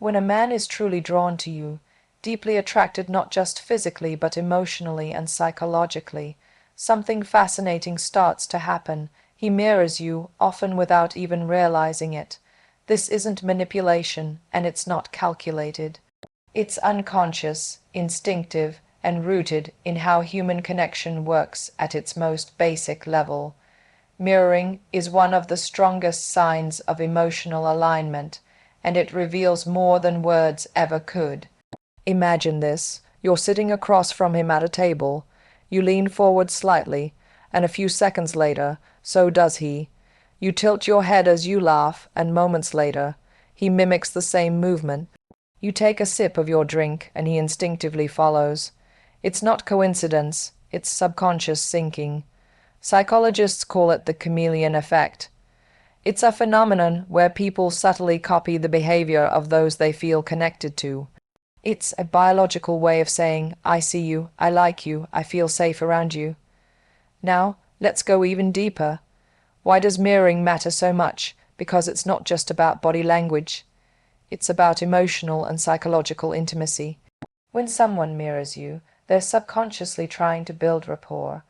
When a man is truly drawn to you, deeply attracted not just physically but emotionally and psychologically, something fascinating starts to happen. He mirrors you, often without even realizing it. This isn't manipulation, and it's not calculated. It's unconscious, instinctive, and rooted in how human connection works at its most basic level. Mirroring is one of the strongest signs of emotional alignment, and it reveals more than words ever could. Imagine this. You're sitting across from him at a table. You lean forward slightly, and a few seconds later, so does he. You tilt your head as you laugh, and moments later, he mimics the same movement. You take a sip of your drink, and he instinctively follows. It's not coincidence, it's subconscious syncing. Psychologists call it the chameleon effect. It's a phenomenon where people subtly copy the behavior of those they feel connected to. It's a biological way of saying, I see you, I like you, I feel safe around you. Now, let's go even deeper. Why does mirroring matter so much? Because it's not just about body language. It's about emotional and psychological intimacy. When someone mirrors you, they're subconsciously trying to build rapport.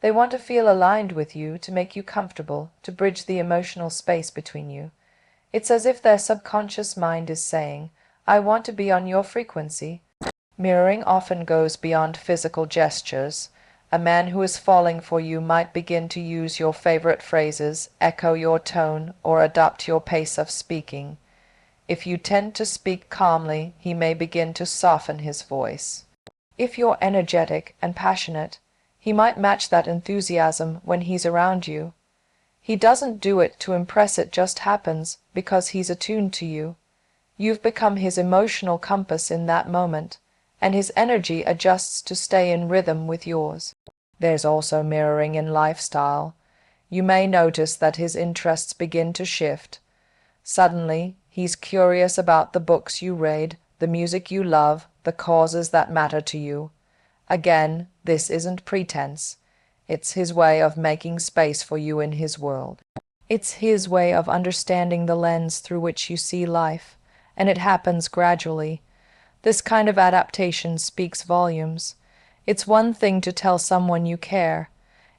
They want to feel aligned with you, to make you comfortable, to bridge the emotional space between you. It's as if their subconscious mind is saying, I want to be on your frequency. Mirroring often goes beyond physical gestures. A man who is falling for you might begin to use your favorite phrases, echo your tone, or adopt your pace of speaking. If you tend to speak calmly, he may begin to soften his voice. If you're energetic and passionate, he might match that enthusiasm when he's around you. He doesn't do it to impress, it just happens because he's attuned to you. You've become his emotional compass in that moment, and his energy adjusts to stay in rhythm with yours. There's also mirroring in lifestyle. You may notice that his interests begin to shift. Suddenly, he's curious about the books you read, the music you love, the causes that matter to you. Again, this isn't pretense. It's his way of making space for you in his world. It's his way of understanding the lens through which you see life, and it happens gradually. This kind of adaptation speaks volumes. It's one thing to tell someone you care.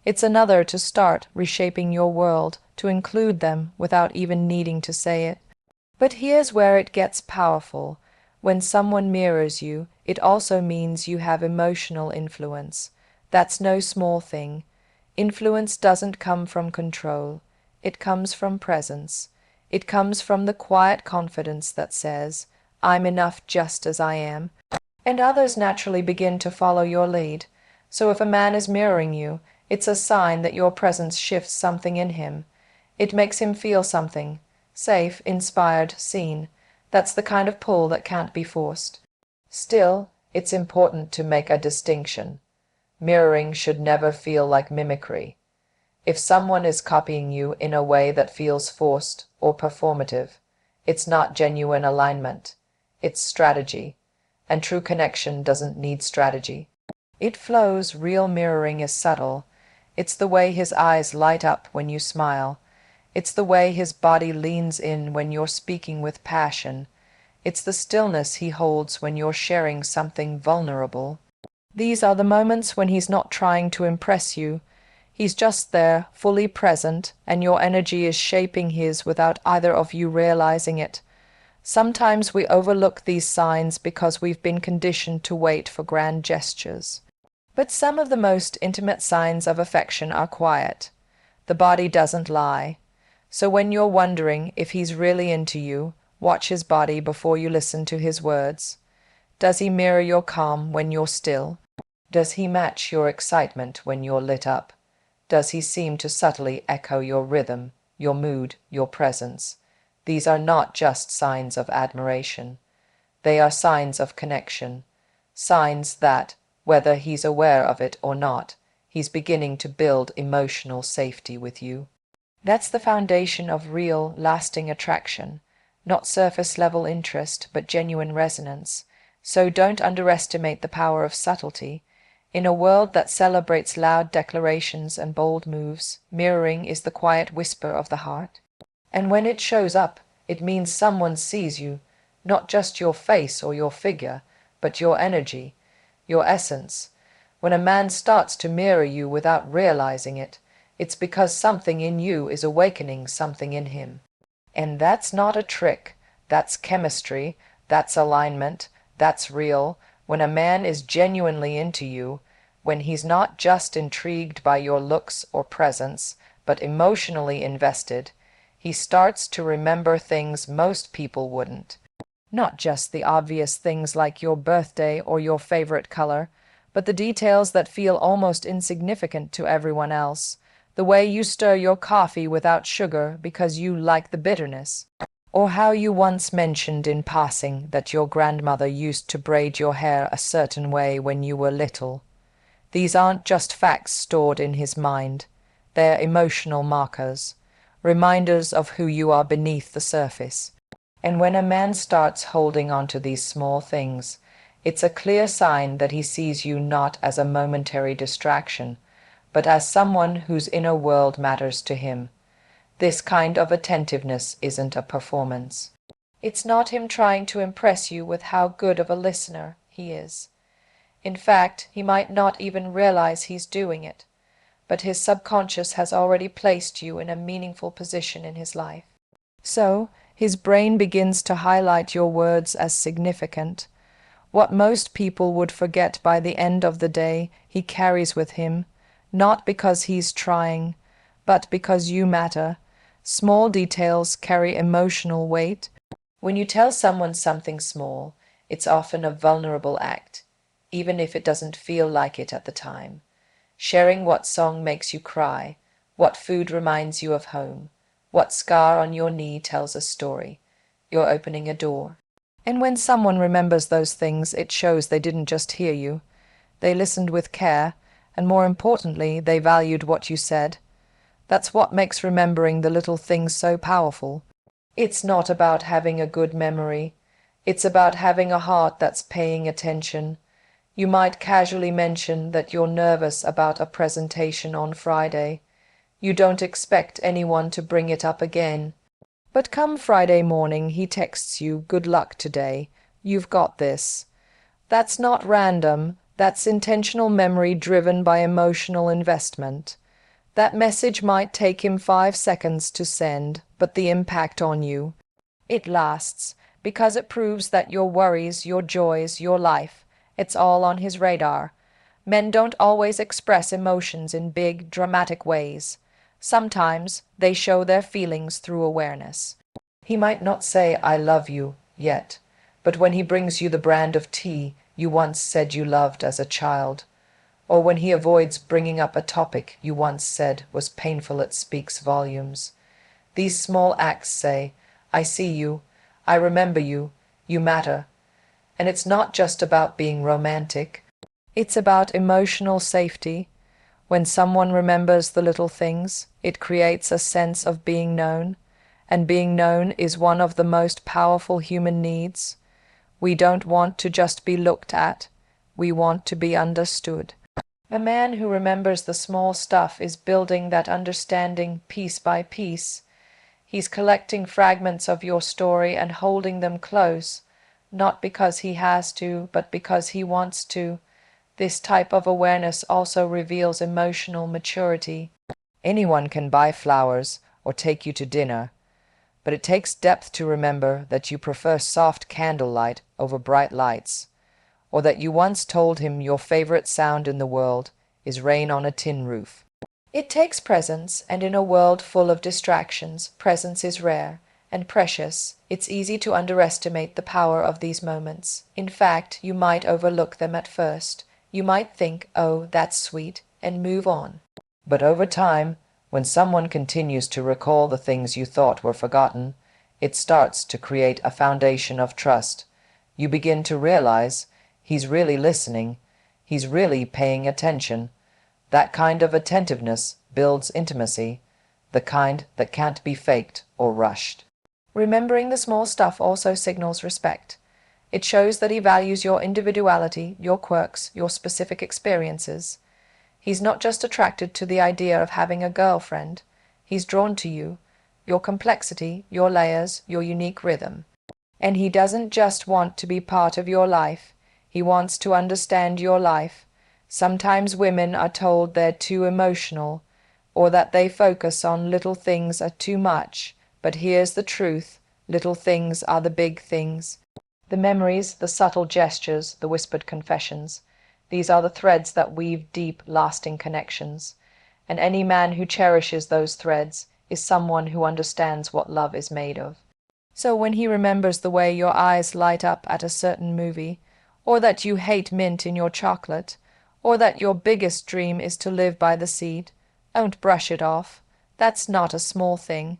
It's another to start reshaping your world, to include them without even needing to say it. But here's where it gets powerful. When someone mirrors you, it also means you have emotional influence. That's no small thing. Influence doesn't come from control. It comes from presence. It comes from the quiet confidence that says, I'm enough just as I am. And others naturally begin to follow your lead. So if a man is mirroring you, it's a sign that your presence shifts something in him. It makes him feel something. Safe, inspired, seen. That's the kind of pull that can't be forced. Still, it's important to make a distinction. Mirroring should never feel like mimicry. If someone is copying you in a way that feels forced or performative, it's not genuine alignment. It's strategy. And true connection doesn't need strategy. It flows. Real mirroring is subtle. It's the way his eyes light up when you smile. It's the way his body leans in when you're speaking with passion. It's the stillness he holds when you're sharing something vulnerable. These are the moments when he's not trying to impress you. He's just there, fully present, and your energy is shaping his without either of you realizing it. Sometimes we overlook these signs because we've been conditioned to wait for grand gestures. But some of the most intimate signs of affection are quiet. The body doesn't lie. So when you're wondering if he's really into you, watch his body before you listen to his words. Does he mirror your calm when you're still? Does he match your excitement when you're lit up? Does he seem to subtly echo your rhythm, your mood, your presence? These are not just signs of admiration. They are signs of connection. Signs that, whether he's aware of it or not, he's beginning to build emotional safety with you. That's the foundation of real, lasting attraction. Not surface-level interest, but genuine resonance. So don't underestimate the power of subtlety. In a world that celebrates loud declarations and bold moves, mirroring is the quiet whisper of the heart. And when it shows up, it means someone sees you, Not just your face or your figure, but your energy, your essence. When a man starts to mirror you without realizing it, it's because something in you is awakening something in him. And that's not a trick, that's chemistry, that's alignment, that's real. When a man is genuinely into you, when he's not just intrigued by your looks or presence, but emotionally invested, he starts to remember things most people wouldn't. Not just the obvious things like your birthday or your favorite color, but the details that feel almost insignificant to everyone else. The way you stir your coffee without sugar because you like the bitterness. Or how you once mentioned in passing that your grandmother used to braid your hair a certain way when you were little. These aren't just facts stored in his mind. They're emotional markers, reminders of who you are beneath the surface. And when a man starts holding on to these small things, it's a clear sign that he sees you not as a momentary distraction, but as someone whose inner world matters to him. This kind of attentiveness isn't a performance. It's not him trying to impress you with how good of a listener he is. In fact, he might not even realize he's doing it, but his subconscious has already placed you in a meaningful position in his life. So, his brain begins to highlight your words as significant. What most people would forget by the end of the day, he carries with him, not because he's trying, but because you matter. Small details carry emotional weight. When you tell someone something small, it's often a vulnerable act, even if it doesn't feel like it at the time. Sharing what song makes you cry, what food reminds you of home, what scar on your knee tells a story. You're opening a door. And when someone remembers those things, it shows they didn't just hear you. They listened with care, and more importantly, they valued what you said. That's what makes remembering the little things so powerful. It's not about having a good memory. It's about having a heart that's paying attention. You might casually mention that you're nervous about a presentation on Friday. You don't expect anyone to bring it up again. But come Friday morning, he texts you, "Good luck today. You've got this." That's not random. That's intentional memory driven by emotional investment. That message might take him 5 seconds to send, but the impact on you, it lasts, because it proves that your worries, your joys, your life, it's all on his radar. Men don't always express emotions in big, dramatic ways. Sometimes they show their feelings through awareness. He might not say, "I love you," yet, but when he brings you the brand of tea you once said you loved as a child, or when he avoids bringing up a topic you once said was painful, it speaks volumes. These small acts say, "I see you, I remember you, you matter." And it's not just about being romantic. It's about emotional safety. When someone remembers the little things, it creates a sense of being known, and being known is one of the most powerful human needs. We don't want to just be looked at. We want to be understood. A man who remembers the small stuff is building that understanding piece by piece. He's collecting fragments of your story and holding them close, not because he has to, but because he wants to. This type of awareness also reveals emotional maturity. Anyone can buy flowers or take you to dinner, but it takes depth to remember that you prefer soft candlelight over bright lights, or that you once told him your favorite sound in the world is rain on a tin roof. It takes presence, and in a world full of distractions, presence is rare and precious. It's easy to underestimate the power of these moments. In fact, you might overlook them at first. You might think, "Oh, that's sweet," and move on. But over time, when someone continues to recall the things you thought were forgotten, it starts to create a foundation of trust. You begin to realize he's really listening, he's really paying attention. That kind of attentiveness builds intimacy, the kind that can't be faked or rushed. Remembering the small stuff also signals respect. It shows that he values your individuality, your quirks, your specific experiences. He's not just attracted to the idea of having a girlfriend. He's drawn to you, your complexity, your layers, your unique rhythm. And he doesn't just want to be part of your life, he wants to understand your life. Sometimes women are told they're too emotional, or that they focus on little things are too much, but here's the truth, little things are the big things. The memories, the subtle gestures, the whispered confessions, these are the threads that weave deep, lasting connections. And any man who cherishes those threads is someone who understands what love is made of. So when he remembers the way your eyes light up at a certain movie, or that you hate mint in your chocolate, or that your biggest dream is to live by the sea, don't brush it off. That's not a small thing.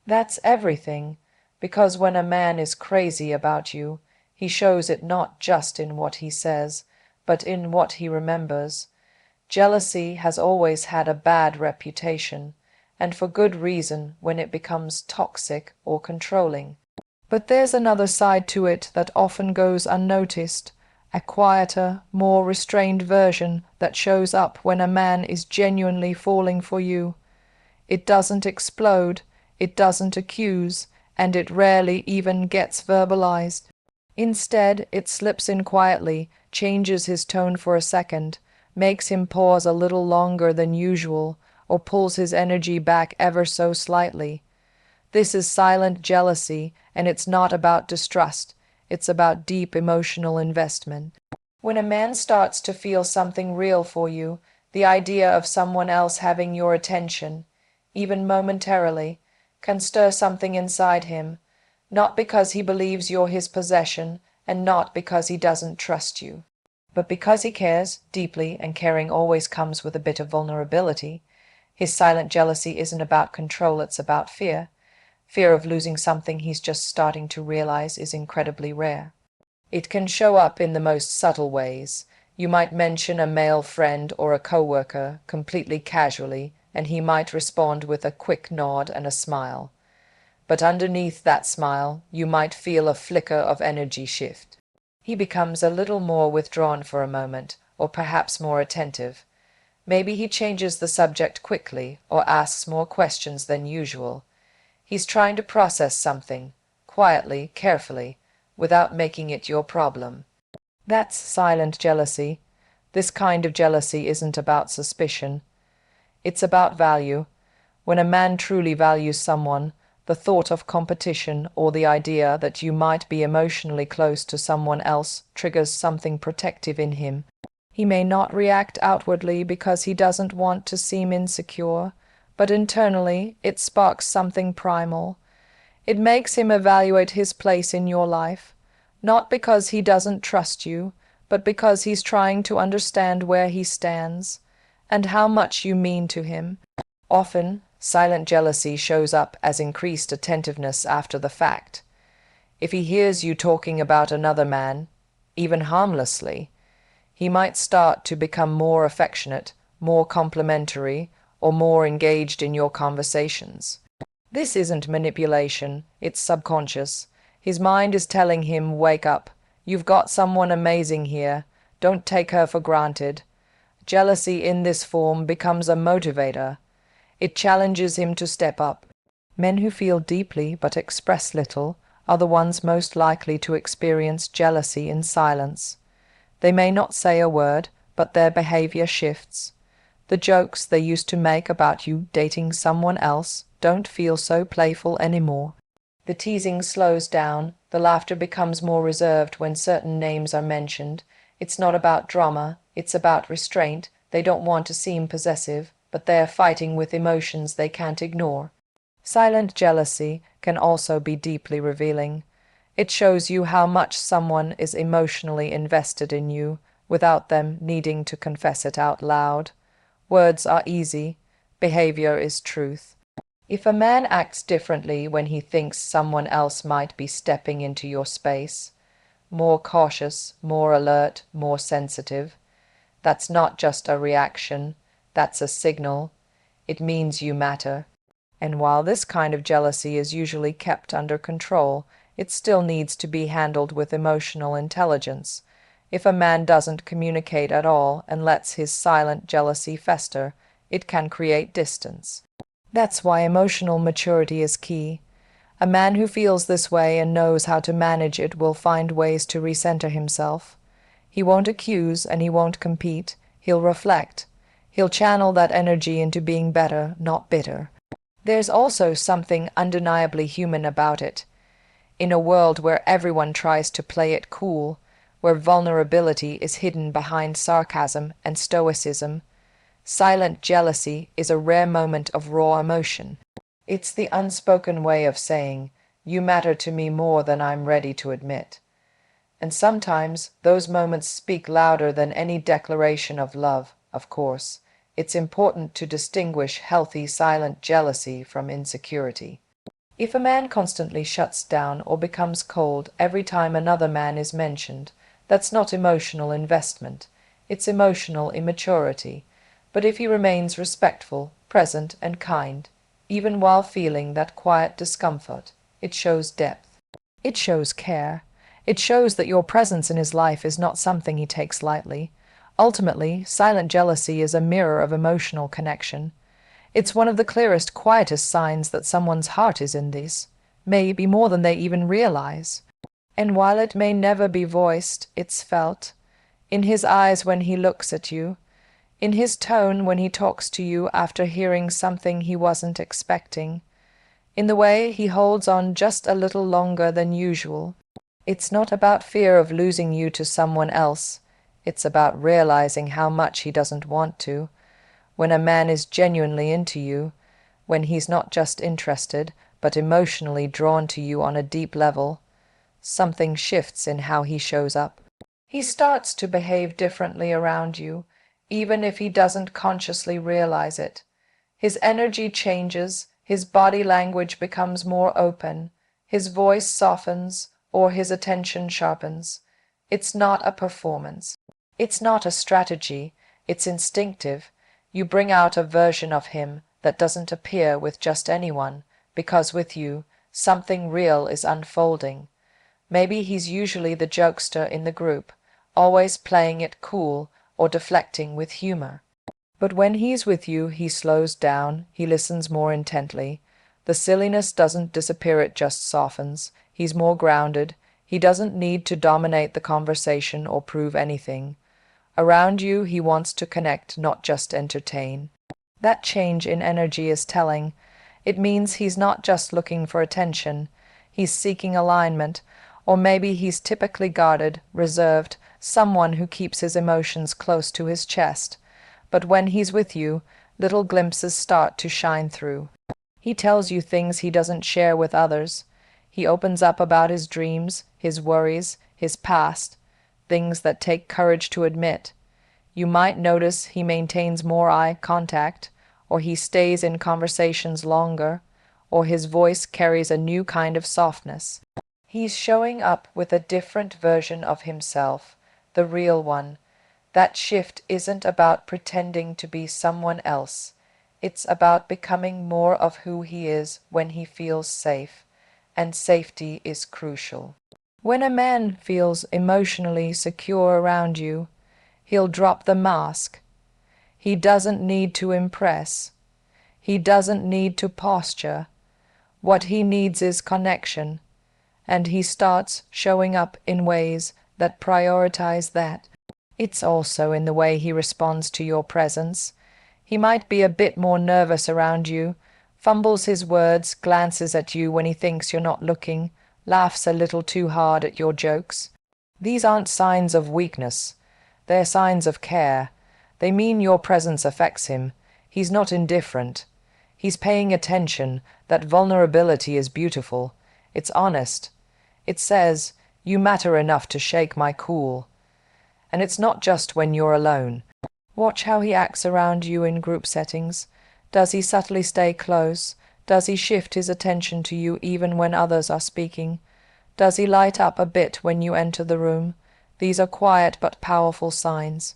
That's everything. Because when a man is crazy about you, he shows it not just in what he says, but in what he remembers. Jealousy has always had a bad reputation, and for good reason when it becomes toxic or controlling. But there's another side to it that often goes unnoticed, a quieter, more restrained version that shows up when a man is genuinely falling for you. It doesn't explode, it doesn't accuse, and it rarely even gets verbalized. Instead, it slips in quietly, changes his tone for a second, makes him pause a little longer than usual, or pulls his energy back ever so slightly. This is silent jealousy, and it's not about distrust, it's about deep emotional investment. When a man starts to feel something real for you, the idea of someone else having your attention, even momentarily, can stir something inside him, not because he believes you're his possession, and not because he doesn't trust you, but because he cares deeply, and caring always comes with a bit of vulnerability. His silent jealousy isn't about control, it's about fear. Fear of losing something he's just starting to realize is incredibly rare. It can show up in the most subtle ways. You might mention a male friend or a coworker completely casually, and he might respond with a quick nod and a smile. But underneath that smile, you might feel a flicker of energy shift. He becomes a little more withdrawn for a moment, or perhaps more attentive. Maybe he changes the subject quickly, or asks more questions than usual. He's trying to process something, quietly, carefully, without making it your problem. That's silent jealousy. This kind of jealousy isn't about suspicion. It's about value. When a man truly values someone, the thought of competition or the idea that you might be emotionally close to someone else triggers something protective in him. He may not react outwardly because he doesn't want to seem insecure, but internally it sparks something primal. It makes him evaluate his place in your life, not because he doesn't trust you, but because he's trying to understand where he stands and how much you mean to him. Often, silent jealousy shows up as increased attentiveness after the fact. If he hears you talking about another man, even harmlessly, he might start to become more affectionate, more complimentary, or more engaged in your conversations. This isn't manipulation, it's subconscious. His mind is telling him, wake up, you've got someone amazing here, don't take her for granted. Jealousy in this form becomes a motivator. It challenges him to step up. Men who feel deeply but express little are the ones most likely to experience jealousy in silence. They may not say a word, but their behavior shifts. The jokes they used to make about you dating someone else don't feel so playful anymore. The teasing slows down, the laughter becomes more reserved when certain names are mentioned. It's not about drama, it's about restraint. They don't want to seem possessive, but they are fighting with emotions they can't ignore. Silent jealousy can also be deeply revealing. It shows you how much someone is emotionally invested in you without them needing to confess it out loud. Words are easy, behavior is truth. If a man acts differently when he thinks someone else might be stepping into your space, more cautious, more alert, more sensitive, that's not just a reaction, that's a signal. It means you matter. And while this kind of jealousy is usually kept under control, it still needs to be handled with emotional intelligence. If a man doesn't communicate at all and lets his silent jealousy fester, it can create distance. That's why emotional maturity is key. A man who feels this way and knows how to manage it will find ways to recenter himself. He won't accuse and he won't compete. He'll reflect. He'll channel that energy into being better, not bitter. There's also something undeniably human about it. In a world where everyone tries to play it cool, where vulnerability is hidden behind sarcasm and stoicism, silent jealousy is a rare moment of raw emotion. It's the unspoken way of saying, "You matter to me more than I'm ready to admit." And sometimes those moments speak louder than any declaration of love, of course. It's important to distinguish healthy silent jealousy from insecurity. If a man constantly shuts down or becomes cold every time another man is mentioned, that's not emotional investment, it's emotional immaturity. But if he remains respectful, present, and kind, even while feeling that quiet discomfort, it shows depth. It shows care. It shows that your presence in his life is not something he takes lightly. Ultimately, silent jealousy is a mirror of emotional connection. It's one of the clearest, quietest signs that someone's heart is in this, maybe more than they even realize. And while it may never be voiced, it's felt. In his eyes when he looks at you, in his tone when he talks to you after hearing something he wasn't expecting, in the way he holds on just a little longer than usual. It's not about fear of losing you to someone else. It's about realizing how much he doesn't want to. When a man is genuinely into you, when he's not just interested, but emotionally drawn to you on a deep level, something shifts in how he shows up. He starts to behave differently around you, even if he doesn't consciously realize it. His energy changes, his body language becomes more open, his voice softens, or his attention sharpens. It's not a performance. It's not a strategy. It's instinctive. You bring out a version of him that doesn't appear with just anyone, because with you, something real is unfolding. Maybe he's usually the jokester in the group, always playing it cool or deflecting with humor. But when he's with you, he slows down, he listens more intently. The silliness doesn't disappear, it just softens. He's more grounded. He doesn't need to dominate the conversation or prove anything. Around you, he wants to connect, not just entertain. That change in energy is telling. It means he's not just looking for attention. He's seeking alignment, or maybe he's typically guarded, reserved, someone who keeps his emotions close to his chest. But when he's with you, little glimpses start to shine through. He tells you things he doesn't share with others. He opens up about his dreams, his worries, his past, things that take courage to admit. You might notice he maintains more eye contact, or he stays in conversations longer, or his voice carries a new kind of softness. He's showing up with a different version of himself, the real one. That shift isn't about pretending to be someone else. It's about becoming more of who he is when he feels safe, and safety is crucial. When a man feels emotionally secure around you, he'll drop the mask. He doesn't need to impress. He doesn't need to posture. What he needs is connection, and he starts showing up in ways that prioritize that. It's also in the way he responds to your presence. He might be a bit more nervous around you, fumbles his words, glances at you when he thinks you're not looking, laughs a little too hard at your jokes. These aren't signs of weakness. They're signs of care. They mean your presence affects him. He's not indifferent. He's paying attention. That vulnerability is beautiful. It's honest. It says, "You matter enough to shake my cool." And it's not just when you're alone. Watch how he acts around you in group settings. Does he subtly stay close? Does he shift his attention to you even when others are speaking? Does he light up a bit when you enter the room? These are quiet but powerful signs.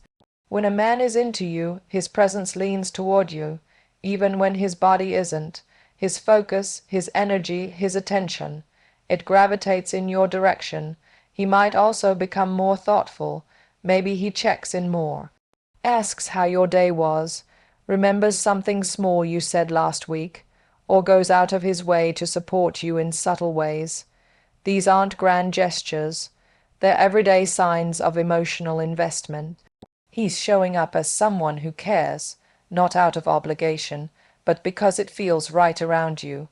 When a man is into you, his presence leans toward you, even when his body isn't. His focus, his energy, his attention. It gravitates in your direction. He might also become more thoughtful. Maybe he checks in more. Asks how your day was. Remembers something small you said last week. or goes out of his way to support you in subtle ways. These aren't grand gestures, they're everyday signs of emotional investment. He's showing up as someone who cares, not out of obligation, but because it feels right around you.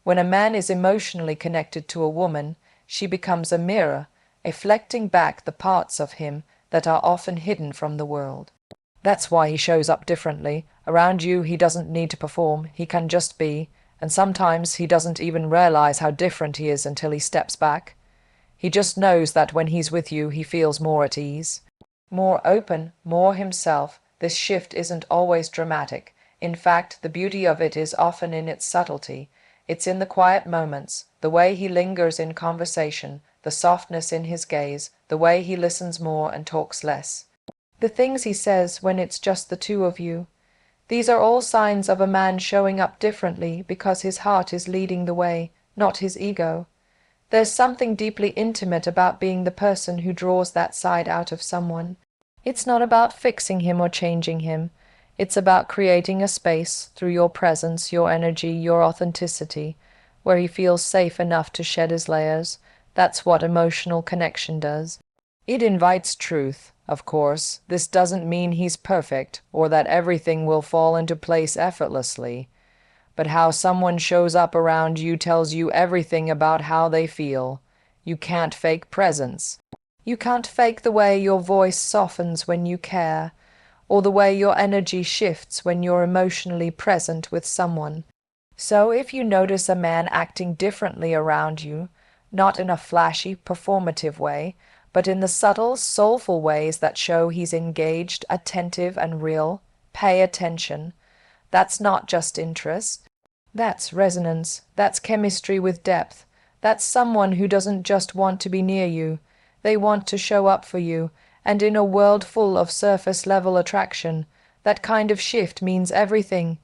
When a man is emotionally connected to a woman, she becomes a mirror, reflecting back the parts of him that are often hidden from the world. That's why he shows up differently. Around you, he doesn't need to perform, he can just be, and sometimes he doesn't even realize how different he is until he steps back. He just knows that when he's with you, he feels more at ease, more open, more himself. This shift isn't always dramatic. In fact, the beauty of it is often in its subtlety. It's in the quiet moments, the way he lingers in conversation, the softness in his gaze, the way he listens more and talks less, the things he says when it's just the two of you. These are all signs of a man showing up differently because his heart is leading the way, not his ego. There's something deeply intimate about being the person who draws that side out of someone. It's not about fixing him or changing him. It's about creating a space through your presence, your energy, your authenticity, where he feels safe enough to shed his layers. That's what emotional connection does. It invites truth, of course. This doesn't mean he's perfect or that everything will fall into place effortlessly. But how someone shows up around you tells you everything about how they feel. You can't fake presence. You can't fake the way your voice softens when you care, or the way your energy shifts when you're emotionally present with someone. So if you notice a man acting differently around you, not in a flashy, performative way, but in the subtle, soulful ways that show he's engaged, attentive, and real, pay attention. That's not just interest. That's resonance. That's chemistry with depth. That's someone who doesn't just want to be near you. They want to show up for you, and in a world full of surface-level attraction, that kind of shift means everything.